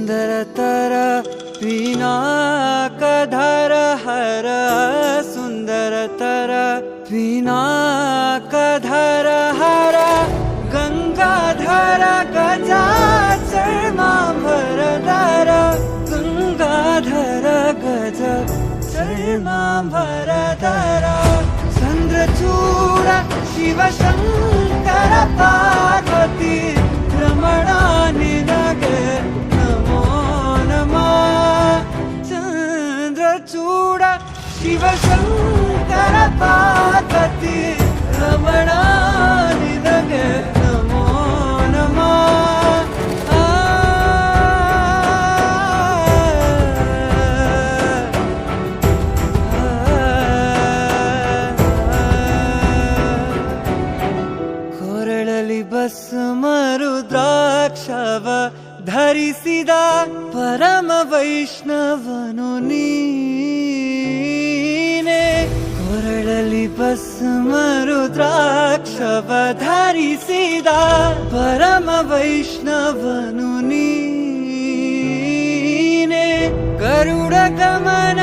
सुन्दरतर पिनाकधर हर सुन्दरतर पिनाकधर हर गंगाधर गजाचर्माम्बरधर गंगाधर गजाचर्माम्बरधर चन्द्रचूड शिवशङ्कर पार्वती रमणा निनगे नमो नमः चन्द्रचूड शिवशङ्कर पार्वती रमणा निनगे नमो नमः ಕೊರಳಲಿ ಭಸ್ಮ ರುದ್ರಾಕ್ಷವ ಧರಿಸಿದ ಪರಮ ವೈಷ್ಣವನು ನೀನೆ ಕೊರಳಲಿ ಭಸ್ಮ ರುದ್ರಾಕ್ಷವ ಧರಿಸಿದ ಪರಮ ವೈಷ್ಣವನು ನೀನೆ ಗರುಡ ಗಮನ